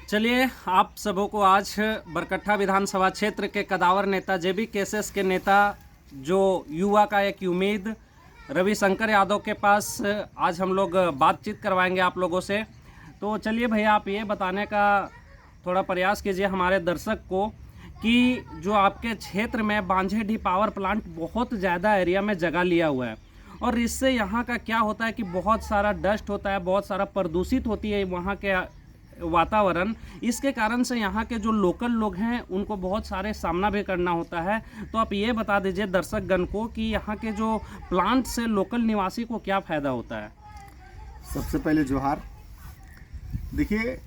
चलिए आप सबों को आज बरकट्ठा विधानसभा क्षेत्र के कदावर नेता जेबी केसेस के नेता जो युवा का एक उम्मीद रविशंकर यादव के पास आज हम लोग बातचीत करवाएंगे आप लोगों से। तो चलिए भैया आप ये बताने का थोड़ा प्रयास कीजिए हमारे दर्शक को कि जो आपके क्षेत्र में बांझेडीह पावर प्लांट बहुत ज़्यादा एरिया में जगह लिया हुआ है और इससे यहाँ का क्या होता है कि बहुत सारा डस्ट होता है, बहुत सारा प्रदूषित होती है वहाँ के वातावरण। इसके कारण से यहाँ के जो लोकल लोग हैं उनको बहुत सारे सामना भी करना होता है। तो आप ये बता दीजिए दर्शकगण को कि यहाँ के जो प्लांट से लोकल निवासी को क्या फ़ायदा होता है। सबसे पहले जोहार। देखिए,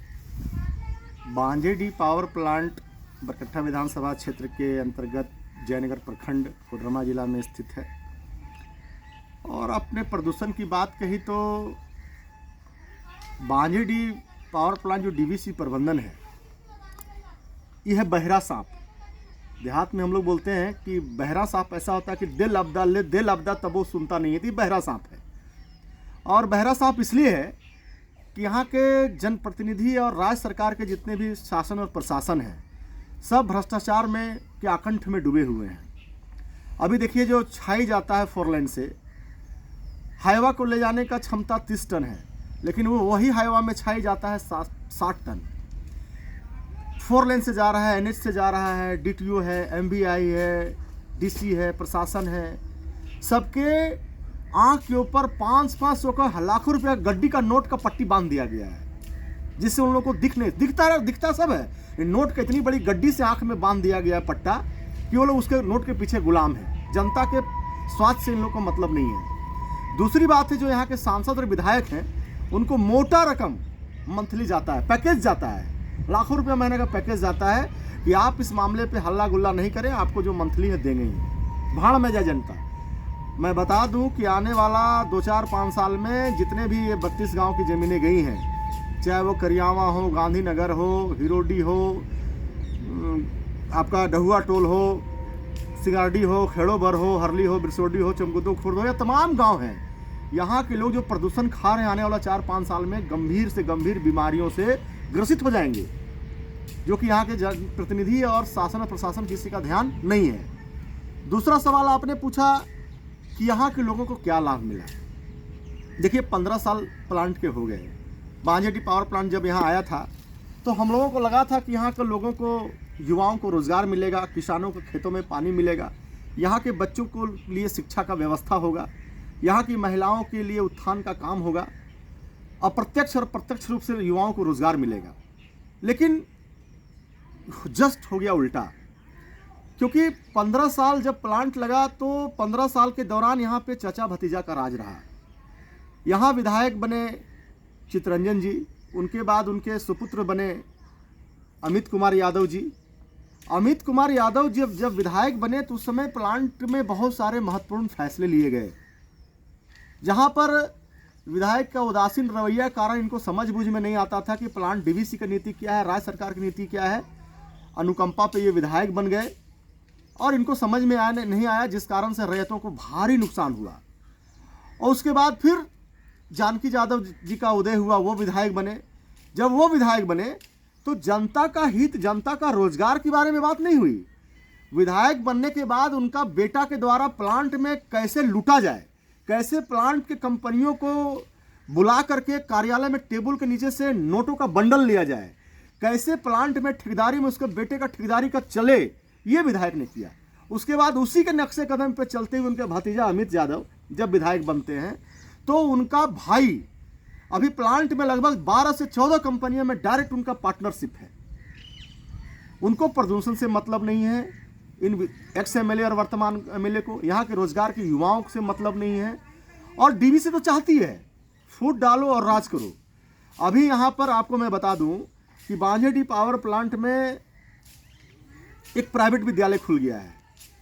बांझेडीह पावर प्लांट बरकट्ठा विधानसभा क्षेत्र के अंतर्गत जयनगर प्रखंड कोडरमा जिला में स्थित है। और अपने प्रदूषण की बात कही तो बांझेडीह पावर प्लांट जो डीवीसी प्रबंधन है, यह है बहरा सांप। देहात में हम लोग बोलते हैं कि बहरा सांप ऐसा होता है कि दिल अबदा ले दिल अबदा तब वो सुनता नहीं है, तो बहरा सांप है। और बहरा सांप इसलिए है कि यहाँ के जनप्रतिनिधि और राज्य सरकार के जितने भी शासन और प्रशासन है, सब भ्रष्टाचार में के आकंठ में डूबे हुए हैं। अभी देखिए, जो छाई जाता है 4 लेन से, हाईवा को ले जाने का क्षमता 30 टन है, लेकिन वो वही हाईवा में छाई जाता है 60 टन। 4 लेन से जा रहा है, NH से जा रहा है, DTO है, MBI है, DC है, प्रशासन है, सबके आँख के ऊपर 500-500 का लाखों रुपया गड्डी का नोट का पट्टी बांध दिया गया है, जिससे उन लोगों को दिखता सब है। नोट का इतनी बड़ी गड्डी से आँख में बांध दिया गया है पट्टा कि वो लोग उसके नोट के पीछे गुलाम है। जनता के स्वास्थ्य से इन लोगों को मतलब नहीं है। दूसरी बात है, जो यहाँ के सांसद और विधायक हैं, उनको मोटा रकम मंथली जाता है, पैकेज जाता है, लाखों रुपया महीने का पैकेज जाता है कि आप इस मामले पे हल्ला गुल्ला नहीं करें, आपको जो मंथली है देंगे ही। भाड़ में जाए जनता। मैं बता दूं कि आने वाला 2-4-5 साल में जितने भी ये 32 गांव की ज़मीनें गई हैं, चाहे वो करियावा हो, गांधीनगर हो, हिरोडी हो, आपका डहुआ टोल हो, सिंगारडी हो, खेड़ोबर हो, हरली हो, बिरसोडी हो, चमकुदो खुर्द हो, या तमाम गाँव हैं, यहाँ के लोग जो प्रदूषण खा रहे हैं आने वाला 4-5 साल में गंभीर से गंभीर बीमारियों से ग्रसित हो जाएंगे, जो कि यहाँ के प्रतिनिधि और शासन और प्रशासन किसी का ध्यान नहीं है। दूसरा सवाल आपने पूछा कि यहाँ के लोगों को क्या लाभ मिला। देखिए, 15 साल प्लांट के हो गए। बांझेडीह पावर प्लांट जब यहाँ आया था तो हम लोगों को लगा था कि यहाँ के लोगों को, युवाओं को रोजगार मिलेगा, किसानों को खेतों में पानी मिलेगा, यहाँ के बच्चों को लिए शिक्षा का व्यवस्था होगा, यहाँ की महिलाओं के लिए उत्थान का काम होगा, अप्रत्यक्ष और प्रत्यक्ष रूप से युवाओं को रोजगार मिलेगा। लेकिन जस्ट हो गया उल्टा, क्योंकि 15 साल जब प्लांट लगा तो 15 साल के दौरान यहाँ पे चाचा भतीजा का राज रहा। यहाँ विधायक बने चितरंजन जी, उनके बाद उनके सुपुत्र बने अमित कुमार यादव जी। अमित कुमार यादव जब विधायक बने तो उस समय प्लांट में बहुत सारे महत्वपूर्ण फैसले लिए गए, जहां पर विधायक का उदासीन रवैया कारण इनको समझ बूझ में नहीं आता था कि प्लांट डीवीसी की नीति क्या है, राज्य सरकार की नीति क्या है। अनुकंपा पे ये विधायक बन गए और इनको समझ में नहीं आया, जिस कारण से रैयतों को भारी नुकसान हुआ। और उसके बाद फिर जानकी यादव जी का उदय हुआ, वो विधायक बने। जब वो विधायक बने तो जनता का हित, जनता का रोजगार के बारे में बात नहीं हुई। विधायक बनने के बाद उनका बेटा के द्वारा प्लांट में कैसे लूटा जाए, कैसे प्लांट के कंपनियों को बुला करके कार्यालय में टेबल के नीचे से नोटों का बंडल लिया जाए, कैसे प्लांट में ठेकेदारी में उसके बेटे का ठेकेदारी का चले, ये विधायक ने किया। उसके बाद उसी के नक्शे कदम पे चलते हुए उनके भतीजा अमित यादव जब विधायक बनते हैं तो उनका भाई अभी प्लांट में लगभग 12 से 14 कंपनियों में डायरेक्ट उनका पार्टनरशिप है। उनको प्रदूषण से मतलब नहीं है, इन एक्स MLA और वर्तमान MLA को, यहाँ के रोजगार के युवाओं से मतलब नहीं है। और डीवीसी तो चाहती है फूट डालो और राज करो। अभी यहाँ पर आपको मैं बता दूं कि बांझेडीह पावर प्लांट में एक प्राइवेट विद्यालय खुल गया है।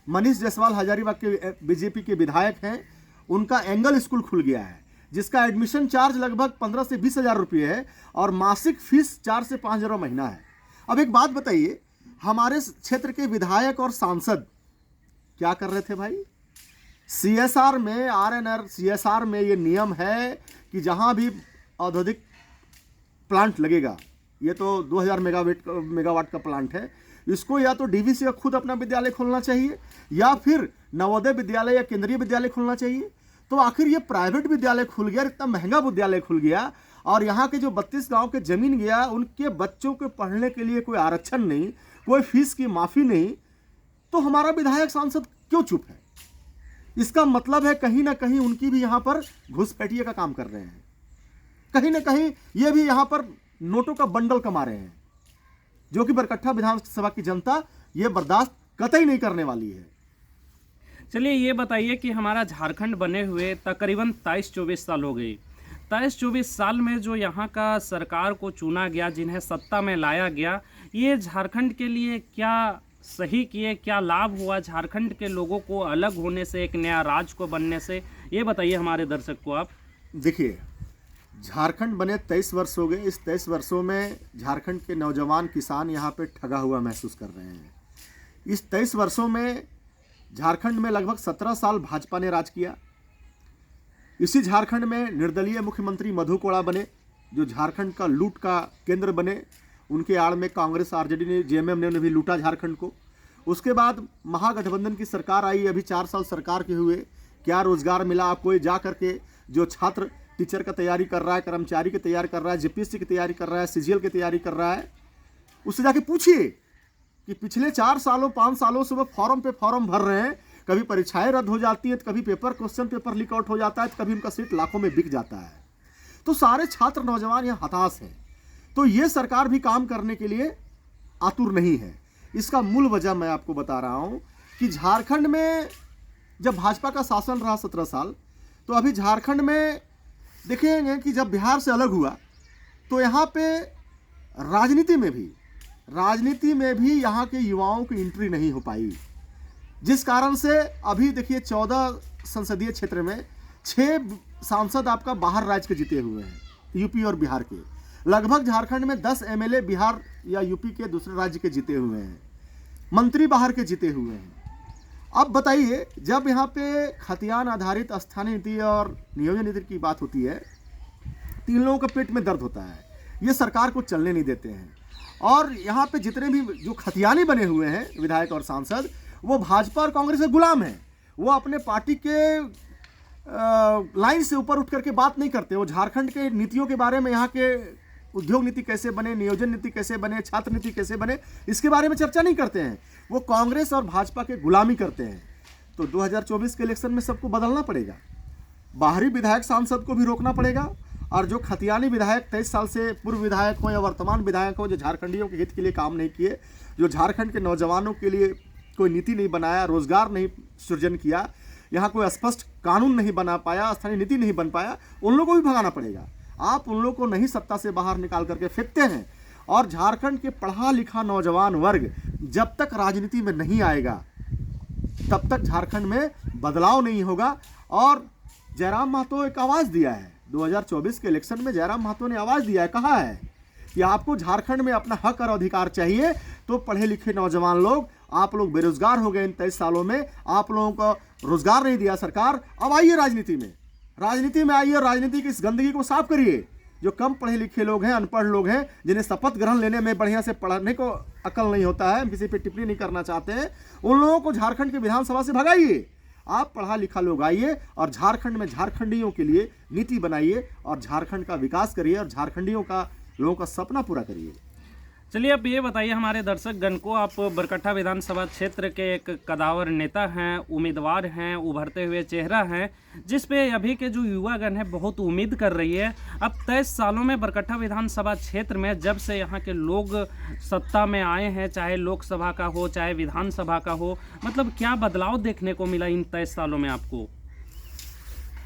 मनीष जायसवाल हजारीबाग के BJP के विधायक हैं, उनका एंगल स्कूल खुल गया है, जिसका एडमिशन चार्ज लगभग 15 से 20 हज़ार रुपये है और मासिक फीस 4 से 5 हज़ार महीना है। अब एक बात बताइए, हमारे क्षेत्र के विधायक और सांसद क्या कर रहे थे भाई? CSR में, RNR CSR में ये नियम है कि जहाँ भी औद्योगिक प्लांट लगेगा, ये तो 2000 मेगावाट का प्लांट है। इसको या तो डीवीसी का खुद अपना विद्यालय खोलना चाहिए या फिर नवोदय विद्यालय या केंद्रीय विद्यालय खोलना चाहिए। तो आखिर ये प्राइवेट विद्यालय खुल गया, इतना महंगा विद्यालय खुल गया, और यहाँ के जो 32 गांव के जमीन गया, उनके बच्चों के पढ़ने के लिए कोई आरक्षण नहीं, कोई फीस की माफ़ी नहीं, तो हमारा विधायक सांसद क्यों चुप है? इसका मतलब है कहीं ना कहीं उनकी भी यहाँ पर घुसपैठिए का काम कर रहे हैं, कहीं ना कहीं ये भी यहाँ पर नोटों का बंडल कमा रहे हैं, जो कि बरकट्ठा विधानसभा की जनता ये बर्दाश्त कतई नहीं करने वाली है। चलिए ये बताइए कि हमारा झारखंड बने हुए तकरीबन 23-24 साल हो गए। 23-24 साल में जो यहाँ का सरकार को चुना गया, जिन्हें सत्ता में लाया गया, ये झारखंड के लिए क्या सही किए, क्या लाभ हुआ झारखंड के लोगों को अलग होने से, एक नया राज्य को बनने से? ये बताइए हमारे दर्शक को आप। देखिए, झारखंड बने 23 वर्ष हो गए। इस 23 वर्षों में झारखंड के नौजवान किसान यहाँ पे ठगा हुआ महसूस कर रहे हैं। इस 23 वर्षों में झारखंड में लगभग 17 साल भाजपा ने राज किया। इसी झारखंड में निर्दलीय मुख्यमंत्री मधु कोड़ा बने, जो झारखंड का लूट का केंद्र बने। उनके आड़ में कांग्रेस, आरजेडी ने, जेएमएम ने भी लूटा झारखंड को। उसके बाद महागठबंधन की सरकार आई, अभी 4 साल सरकार के हुए, क्या रोजगार मिला? कोई जा करके जो छात्र टीचर का तैयारी कर रहा है, कर्मचारी की तैयारी कर रहा है, जेपीएससी की तैयारी कर रहा है, सीजीएल की तैयारी कर रहा है, उससे जाके पूछिए कि पिछले 4 सालों 5 सालों से वो फॉर्म पे फॉर्म भर रहे हैं। कभी परीक्षाएं रद्द हो जाती है, तो कभी क्वेश्चन पेपर लीक आउट हो जाता है, तो कभी उनका सीट लाखों में बिक जाता है। तो सारे छात्र नौजवान यहाँ हताश हैं। तो ये सरकार भी काम करने के लिए आतुर नहीं है। इसका मूल वजह मैं आपको बता रहा हूँ कि झारखंड में जब भाजपा का शासन रहा 17 साल, तो अभी झारखंड में देखेंगे कि जब बिहार से अलग हुआ तो यहाँ पे राजनीति में भी यहाँ के युवाओं की एंट्री नहीं हो पाई, जिस कारण से अभी देखिए 14 संसदीय क्षेत्र में 6 सांसद आपका बाहर राज्य के जीते हुए हैं, यूपी और बिहार के। लगभग झारखंड में 10 एमएलए बिहार या यूपी के दूसरे राज्य के जीते हुए हैं, मंत्री बाहर के जीते हुए हैं। अब बताइए, जब यहाँ पे खतियान आधारित स्थानीय नीति और नियोजन नीति की बात होती है, तो इन लोगों का पेट में दर्द होता है, ये सरकार को चलने नहीं देते हैं। और यहाँ पे जितने भी जो खतियानी बने हुए हैं विधायक और सांसद, वो भाजपा और कांग्रेस के गुलाम हैं। वो अपने पार्टी के लाइन से ऊपर उठ करके बात नहीं करते। वो झारखंड के नीतियों के बारे में, यहाँ के उद्योग नीति कैसे बने, नियोजन नीति कैसे बने, छात्र नीति कैसे बने, इसके बारे में चर्चा नहीं करते हैं। वो कांग्रेस और भाजपा के गुलामी करते हैं। तो 2024 के इलेक्शन में सबको बदलना पड़ेगा। बाहरी विधायक सांसद को भी रोकना पड़ेगा, और जो खतियानी विधायक 23 साल से पूर्व विधायक हो या वर्तमान विधायक हो, जो झारखंडियों के हित के लिए काम नहीं किए, जो झारखंड के नौजवानों के लिए कोई नीति नहीं बनाया, रोजगार नहीं सृजन किया, यहाँ कोई स्पष्ट कानून नहीं बना पाया, स्थानीय नीति नहीं बन पाया, उन लोगों को भी भगाना पड़ेगा। आप उन लोगों को नहीं सत्ता से बाहर निकाल करके फेंकते हैं। और झारखंड के पढ़ा लिखा नौजवान वर्ग जब तक राजनीति में नहीं आएगा, तब तक झारखंड में बदलाव नहीं होगा। और जयराम महतो एक आवाज़ दिया है, 2024 के इलेक्शन में जयराम महतो ने आवाज़ दिया है, कहा है कि आपको झारखंड में अपना हक और अधिकार चाहिए, तो पढ़े लिखे नौजवान लोग, आप लोग बेरोजगार हो गए इन 23 सालों में, आप लोगों को रोजगार नहीं दिया सरकार। अब आइए राजनीति में आइए और राजनीति की इस गंदगी को साफ करिए। जो कम पढ़े लिखे लोग हैं, अनपढ़ लोग हैं, जिन्हें शपथ ग्रहण लेने में बढ़िया से पढ़ने को अकल नहीं होता है, किसी पे टिप्पणी नहीं करना चाहते हैं, उन लोगों को झारखंड के विधानसभा से भगाइए। आप पढ़ा लिखा लोग आइए और झारखंड में झारखंडियों के लिए नीति बनाइए और झारखंड का विकास करिए और झारखंडियों का, लोगों का सपना पूरा करिए। चलिए अब ये बताइए हमारे दर्शक गण को, आप बरकट्ठा विधानसभा क्षेत्र के एक कदावर नेता हैं, उम्मीदवार हैं, उभरते हुए चेहरा हैं, जिस पे अभी के जो युवागण है बहुत उम्मीद कर रही है। अब 23 सालों में बरकट्ठा विधानसभा क्षेत्र में जब से यहाँ के लोग सत्ता में आए हैं, चाहे लोकसभा का हो चाहे विधानसभा का हो, मतलब क्या बदलाव देखने को मिला इन 23 सालों में आपको?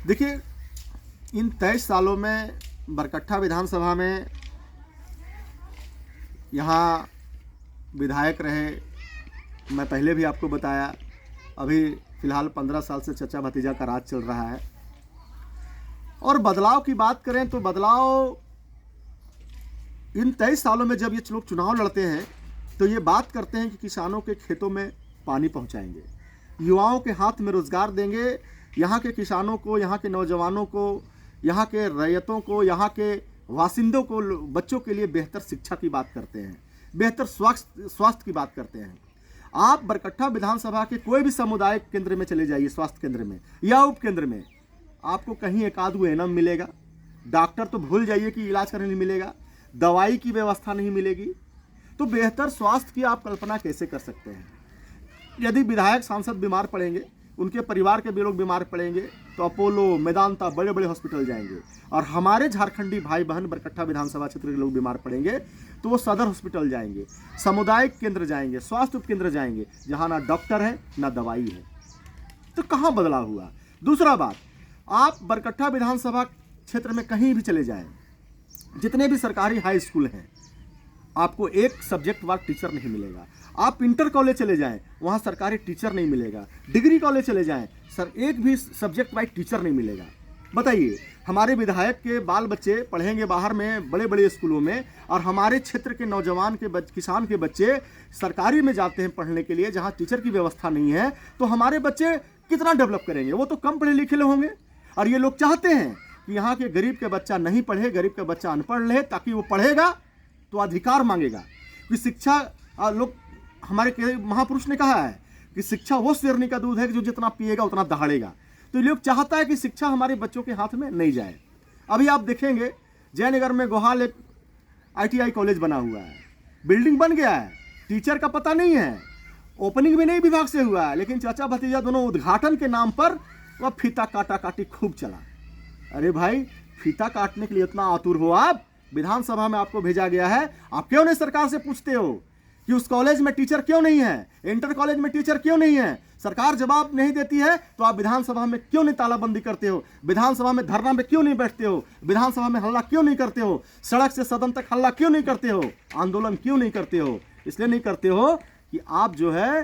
देखिए, इन 23 सालों में बरकट्ठा विधानसभा में यहाँ विधायक रहे, मैं पहले भी आपको बताया, अभी फ़िलहाल 15 साल से चचा भतीजा का राज चल रहा है। और बदलाव की बात करें तो बदलाव इन 23 सालों में जब ये लोग चुनाव लड़ते हैं तो ये बात करते हैं कि किसानों के खेतों में पानी पहुँचाएंगे, युवाओं के हाथ में रोज़गार देंगे, यहाँ के किसानों को, यहाँ के नौजवानों को, यहाँ के रैयतों को, यहाँ के वासिंदों को, बच्चों के लिए बेहतर शिक्षा की बात करते हैं, बेहतर स्वास्थ्य की बात करते हैं। आप बरकट्ठा विधानसभा के कोई भी सामुदायिक केंद्र में चले जाइए, स्वास्थ्य केंद्र में या उप केंद्र में, आपको कहीं एक आध एनम मिलेगा। डॉक्टर तो भूल जाइए कि इलाज करने नहीं मिलेगा, दवाई की व्यवस्था नहीं मिलेगी। तो बेहतर स्वास्थ्य की आप कल्पना कैसे कर सकते हैं? यदि विधायक सांसद बीमार पड़ेंगे, उनके परिवार के भी लोग बीमार पड़ेंगे, तो अपोलो, मेदांता, बड़े बड़े हॉस्पिटल जाएंगे। और हमारे झारखंडी भाई बहन बरकट्ठा विधानसभा क्षेत्र के लोग बीमार पड़ेंगे तो वो सदर हॉस्पिटल जाएंगे, सामुदायिक केंद्र जाएंगे, स्वास्थ्य उप केंद्र जाएंगे, जहाँ ना डॉक्टर है ना दवाई है। तो कहाँ बदलाव हुआ? दूसरा बात, आप बरकट्ठा विधानसभा क्षेत्र में कहीं भी चले जाएं, जितने भी सरकारी हाई स्कूल हैं, आपको एक सब्जेक्ट वाला टीचर नहीं मिलेगा। आप इंटर कॉलेज चले जाएं, वहाँ सरकारी टीचर नहीं मिलेगा। डिग्री कॉलेज चले जाएं, सर एक भी सब्जेक्ट वाइज टीचर नहीं मिलेगा। बताइए, हमारे विधायक के बाल बच्चे पढ़ेंगे बाहर में बड़े बड़े स्कूलों में, और हमारे क्षेत्र के नौजवान के किसान के बच्चे सरकारी में जाते हैं पढ़ने के लिए, जहाँ टीचर की व्यवस्था नहीं है। तो हमारे बच्चे कितना डेवलप करेंगे? वो तो कम पढ़े लिखे होंगे। और ये लोग चाहते हैं कि यहाँ के गरीब के बच्चा नहीं पढ़े, गरीब का बच्चा अनपढ़ रहे, ताकि वो पढ़ेगा तो अधिकार मांगेगा। कि शिक्षा, लोग, हमारे महापुरुष ने कहा है कि शिक्षा वो शेरनी का दूध है कि जो जितना पिएगा उतना दहाड़ेगा। तो ये लोग चाहता है कि शिक्षा हमारे बच्चों के हाथ में नहीं जाए। अभी आप देखेंगे जयनगर में गोहाल एक ITI कॉलेज बना हुआ है, बिल्डिंग बन गया है, टीचर का पता नहीं है, ओपनिंग भी नई विभाग से हुआ है, लेकिन चाचा भतीजा दोनों उद्घाटन के नाम पर वह फीता काटा काटी खूब चला। अरे भाई, फीता काटने के लिए इतना आतुर हो आप? विधानसभा में आपको भेजा गया है, आप क्यों नहीं सरकार से पूछते हो कि उस कॉलेज में टीचर क्यों नहीं है, इंटर कॉलेज में टीचर क्यों नहीं है? सरकार जवाब नहीं देती है तो आप विधानसभा में क्यों नहीं तालाबंदी करते हो? विधानसभा में धरना में क्यों नहीं बैठते हो? विधानसभा में हल्ला क्यों नहीं करते हो? सड़क से सदन तक हल्ला क्यों नहीं करते हो? आंदोलन क्यों नहीं करते हो? इसलिए नहीं करते हो कि आप जो है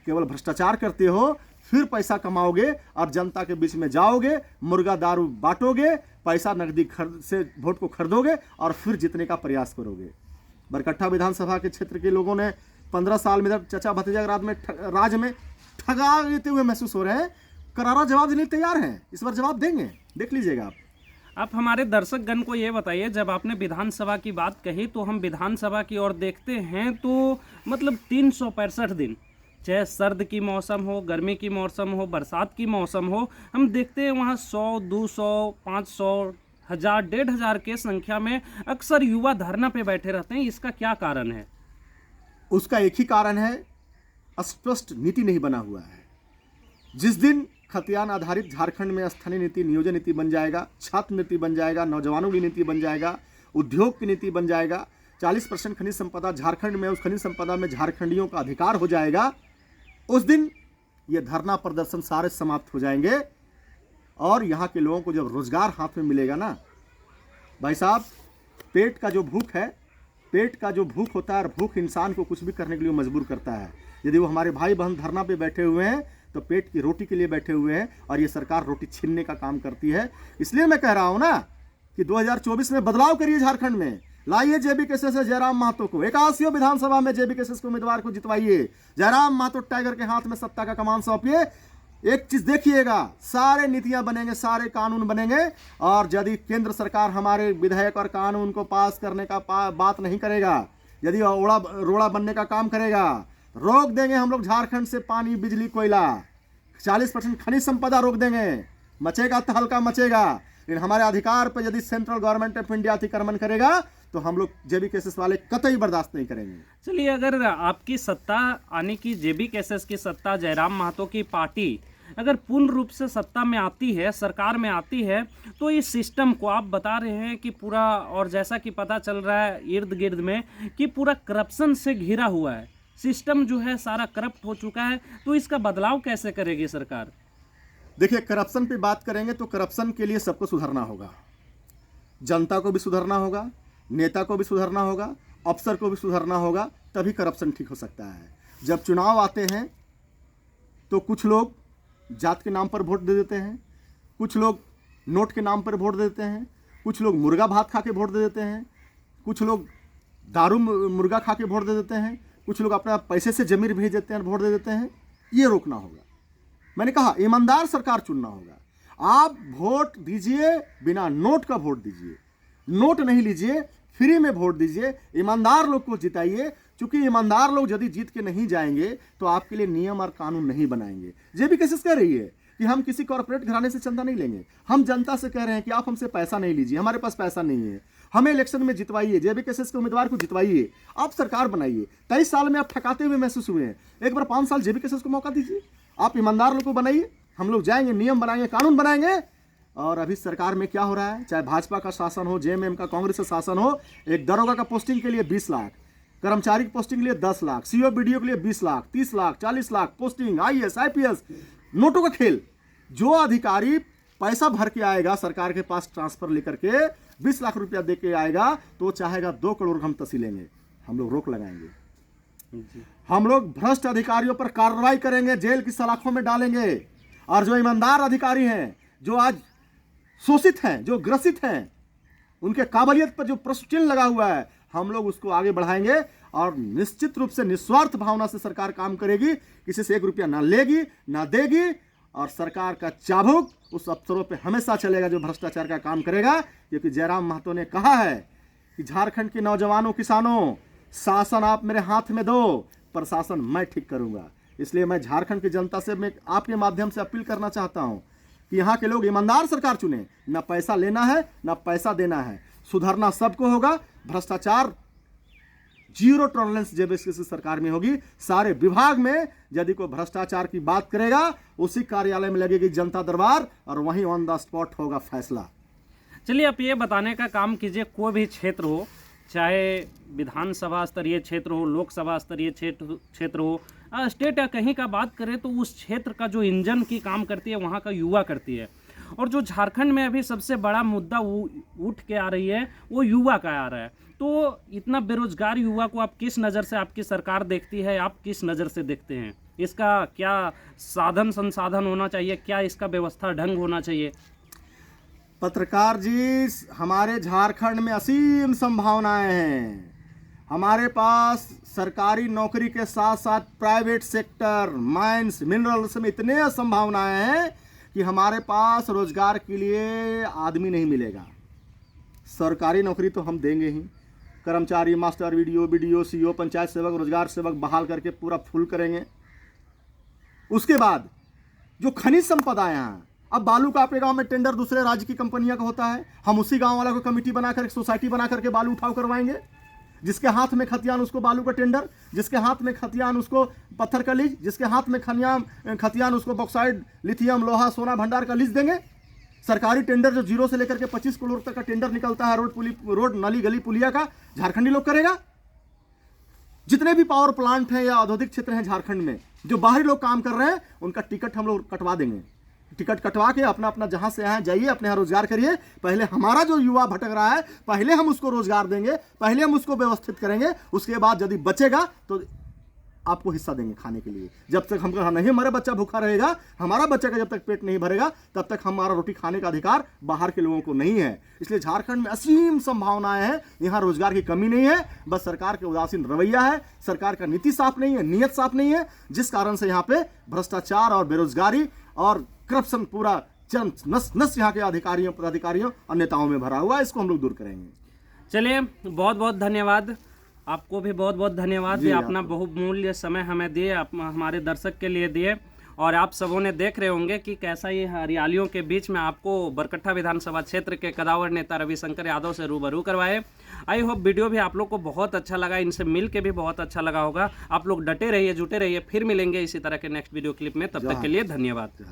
केवल भ्रष्टाचार करते हो, फिर पैसा कमाओगे और जनता के बीच में जाओगे, मुर्गा दारू बांटोगे, पैसा नकदी से वोट को खरीदोगे और फिर जीतने का प्रयास करोगे। बरकट्ठा विधानसभा के क्षेत्र के लोगों ने 15 साल में चचा भतीजा राज में ठगा लेते हुए महसूस हो रहे हैं। करारा जवाब देने तैयार हैं, इस बार जवाब देंगे, देख लीजिएगा आप हमारे दर्शकगण को ये बताइए, जब आपने विधानसभा की बात कही तो हम विधानसभा की ओर देखते हैं तो मतलब 365 दिन, चाहे सर्द की मौसम हो, गर्मी की मौसम हो, बरसात की मौसम हो, हम देखते हैं वहाँ 100, 200, 500, 1000, 1500 के संख्या में अक्सर युवा धरना पे बैठे रहते हैं। इसका क्या कारण है? उसका एक ही कारण है, स्पष्ट नीति नहीं बना हुआ है। जिस दिन खतियान आधारित झारखंड में स्थानीय नीति, नियोजन नीति बन जाएगा, छात्र नीति बन जाएगा, नौजवानों की नीति बन जाएगा, उद्योग की नीति बन जाएगा, 40% खनिज संपदा झारखंड में, उस खनिज संपदा में झारखंडियों का अधिकार हो जाएगा, उस दिन ये धरना प्रदर्शन सारे समाप्त हो जाएंगे। और यहाँ के लोगों को जब रोजगार हाथ में मिलेगा ना भाई साहब, पेट का जो भूख है, पेट का जो भूख होता है, भूख इंसान को कुछ भी करने के लिए मजबूर करता है। यदि वो हमारे भाई बहन धरना पे बैठे हुए हैं तो पेट की रोटी के लिए बैठे हुए हैं, और ये सरकार रोटी छीनने का काम करती है। इसलिए मैं कह रहा हूँ ना कि 2024 में बदलाव करिए, झारखंड में लाइए JBKSS से जयराम महतो को, 81 विधानसभा में JBKSS के उम्मीदवार को जितवाइए, जयराम महतो टाइगर के हाथ में सत्ता का कमान सौंपिए। एक चीज देखिएगा, सारे नीतियां बनेंगे, सारे कानून बनेंगे, और यदि केंद्र सरकार हमारे विधेयक और कानून को पास करने का बात नहीं करेगा, यदि रोड़ा बनने का काम करेगा, रोक देंगे हम लोग झारखंड से पानी, बिजली, कोयला, 40% खनिज संपदा रोक देंगे। मचेगा तो हल्का मचेगा, लेकिन हमारे अधिकार पर यदि सेंट्रल गवर्नमेंट ऑफ इंडिया अतिक्रमण करेगा तो हम लोग JBKSS वाले कतई बर्दाश्त नहीं करेंगे। चलिए, अगर आपकी सत्ता आने की, JBKSS की सत्ता, जयराम महतो की पार्टी अगर पूर्ण रूप से सत्ता में आती है, सरकार में आती है, तो इस सिस्टम को आप बता रहे हैं कि पूरा, और जैसा कि पता चल रहा है इर्द गिर्द में कि पूरा करप्शन से घिरा हुआ है, सिस्टम जो है सारा करप्ट हो चुका है, तो इसका बदलाव कैसे करेगी सरकार? देखिए, करप्शन पे बात करेंगे तो करप्शन के लिए सबको सुधरना होगा, जनता को भी सुधरना होगा, नेता को भी सुधरना होगा, अफसर को भी सुधरना होगा, तभी करप्शन ठीक हो सकता है। जब चुनाव आते हैं तो कुछ लोग जात के नाम पर वोट दे देते हैं, कुछ लोग नोट के नाम पर वोट देते हैं, कुछ लोग मुर्गा भात खा के वोट दे देते हैं, कुछ लोग दारू मुर्गा खा के वोट दे देते हैं, कुछ लोग अपना पैसे से जमीन भेज देते हैं, वोट दे देते हैं। ये रोकना होगा। मैंने कहा ईमानदार सरकार चुनना होगा। आप वोट दीजिए, बिना नोट का वोट दीजिए। नोट नहीं लीजिए, फ्री में वोट दीजिए, ईमानदार लोग को जिताइए। क्योंकि ईमानदार लोग यदि जीत के नहीं जाएंगे तो आपके लिए नियम और कानून नहीं बनाएंगे। जेबी केसेस कह रही है कि हम किसी कॉर्पोरेट घराने से चंदा नहीं लेंगे, हम जनता से कह रहे हैं कि आप हमसे पैसा नहीं लीजिए, हमारे पास पैसा नहीं है, हमें इलेक्शन में जितवाइए, जेबी केसेस के उम्मीदवार को जितवाइए, आप सरकार बनाइए। 23 साल में आप ठकाते हुए महसूस हुए हैं, एक बार 5 साल जेबी केसेस को मौका दीजिए, आप ईमानदार लोग को बनाइए, हम लोग जाएंगे, नियम बनाएंगे, कानून बनाएंगे। और अभी सरकार में क्या हो रहा है, चाहे भाजपा का शासन हो, जेएमएम का, कांग्रेस का शासन हो, एक दरोगा का पोस्टिंग के लिए 20 लाख, कर्मचारी की पोस्टिंग के लिए 10 लाख, सीओ बीडीओ के लिए 20 lakh, 30 lakh, 40 lakh posting, IAS, IPS, नोटों का खेल। जो अधिकारी पैसा भर के आएगा सरकार के पास ट्रांसफर लेकर के 20 लाख रुपया दे के आएगा तो चाहेगा 2 करोड़ हम तसीलेंगे, हम लोग रोक लगाएंगे। हम लोग भ्रष्ट अधिकारियों पर कार्रवाई करेंगे, जेल की सलाखों में डालेंगे। और जो ईमानदार अधिकारी हैं, जो आज शोषित हैं, जो ग्रसित हैं, उनके काबिलियत पर जो प्रश्न चिन्ह लगा हुआ है, हम लोग उसको आगे बढ़ाएंगे। और निश्चित रूप से निस्वार्थ भावना से सरकार काम करेगी, किसी से 1 रुपया ना लेगी ना देगी। और सरकार का चाबुक उस अफसरों पे हमेशा चलेगा जो भ्रष्टाचार का काम करेगा। क्योंकि जयराम महतो ने कहा है कि झारखंड के नौजवानों, किसानों, शासन आप मेरे हाथ में दो, प्रशासन मैं ठीक करूंगा। इसलिए मैं झारखंड की जनता से मैं आपके माध्यम से अपील करना चाहता हूं कि यहाँ के लोग ईमानदार सरकार चुने, ना पैसा लेना है ना पैसा देना है। सुधरना सबको होगा, भ्रष्टाचार जीरो टॉलरेंस जब इसकी सरकार में होगी। सारे विभाग में यदि कोई भ्रष्टाचार की बात करेगा, उसी कार्यालय में लगेगी जनता दरबार और वहीं ऑन द स्पॉट होगा फैसला। चलिए आप ये बताने का काम कीजिए, कोई भी क्षेत्र हो, चाहे विधानसभा स्तरीय क्षेत्र हो, लोकसभा स्तरीय क्षेत्र हो, स्टेट या कहीं का बात करें तो उस क्षेत्र का जो इंजन की काम करती है वहाँ का युवा करती है। और जो झारखंड में अभी सबसे बड़ा मुद्दा उठ के आ रही है वो युवा का आ रहा है। तो इतना बेरोजगार युवा को आप किस नज़र से आपकी सरकार देखती है, आप किस नज़र से देखते हैं? इसका क्या साधन संसाधन होना चाहिए, क्या इसका व्यवस्था ढंग होना चाहिए? पत्रकार जी, हमारे झारखंड में असीम संभावनाएं हैं। हमारे पास सरकारी नौकरी के साथ साथ प्राइवेट सेक्टर, माइंस, मिनरल्स में इतने संभावनाएं हैं कि हमारे पास रोजगार के लिए आदमी नहीं मिलेगा। सरकारी नौकरी तो हम देंगे ही, कर्मचारी, मास्टर, बीडीओ, सीओ, पंचायत सेवक, रोजगार सेवक बहाल करके पूरा फुल करेंगे। उसके बाद जो खनिज संपदा है, यहाँ अब बालू का अपने गांव में टेंडर दूसरे राज्य की कंपनियों का होता है, हम उसी गांव वाला को कमेटी बनाकर, सोसाइटी बना करके बालू उठाव करवाएंगे। जिसके हाथ में खतियान उसको बालू का टेंडर, जिसके हाथ में खतियान उसको पत्थर का लीज, जिसके हाथ में खतियान उसको बॉक्साइड, लिथियम, लोहा, सोना भंडार का लीज देंगे। सरकारी टेंडर जो 0 से लेकर के 25 करोड़ तक का टेंडर निकलता है रोड, नाली, गली, पुलिया का, झारखंडी लोग करेगा। जितने भी पावर प्लांट हैं या औद्योगिक क्षेत्र हैं झारखंड में, जो बाहरी लोग काम कर रहे हैं, उनका टिकट हम लोग कटवा देंगे। टिकट कटवा के अपना अपना जहां से आए जाइए, अपने यहाँ रोजगार करिए। पहले हमारा जो युवा भटक रहा है, पहले हम उसको रोजगार देंगे, पहले हम उसको व्यवस्थित करेंगे। उसके बाद यदि बचेगा तो आपको हिस्सा देंगे खाने के लिए। जब तक हम नहीं, हमारा बच्चा भूखा रहेगा, हमारा बच्चे का जब तक पेट नहीं भरेगा, तब तक हमारा रोटी खाने का अधिकार बाहर के लोगों को नहीं है। इसलिए झारखंड में असीम संभावनाएं हैं, यहाँ रोजगार की कमी नहीं है, बस सरकार के उदासीन रवैया है, सरकार का नीति साफ नहीं है, नीयत साफ नहीं है, जिस कारण से यहाँ पे भ्रष्टाचार और बेरोजगारी और करप्शन पूरा चरम नस यहाँ के अधिकारियों, पदाधिकारियों और नेताओं में भरा हुआ है। इसको हम लोग दूर करेंगे। चलिए, बहुत बहुत धन्यवाद। आपको भी बहुत बहुत धन्यवाद, ये अपना बहुमूल्य समय हमें दिए, हमारे दर्शक के लिए दिए। और आप सबों ने देख रहे होंगे कि कैसा ये हरियालियों के बीच में आपको बरकट्ठा विधानसभा क्षेत्र के कदावर नेता रविशंकर यादव से रूबरू करवाए। आई होप वीडियो भी आप लोग को बहुत अच्छा लगा, इनसे मिल के भी बहुत अच्छा लगा होगा। आप लोग डटे रहिए, जुटे रहिए, फिर मिलेंगे इसी तरह के नेक्स्ट वीडियो क्लिप में। तब तक के लिए धन्यवाद।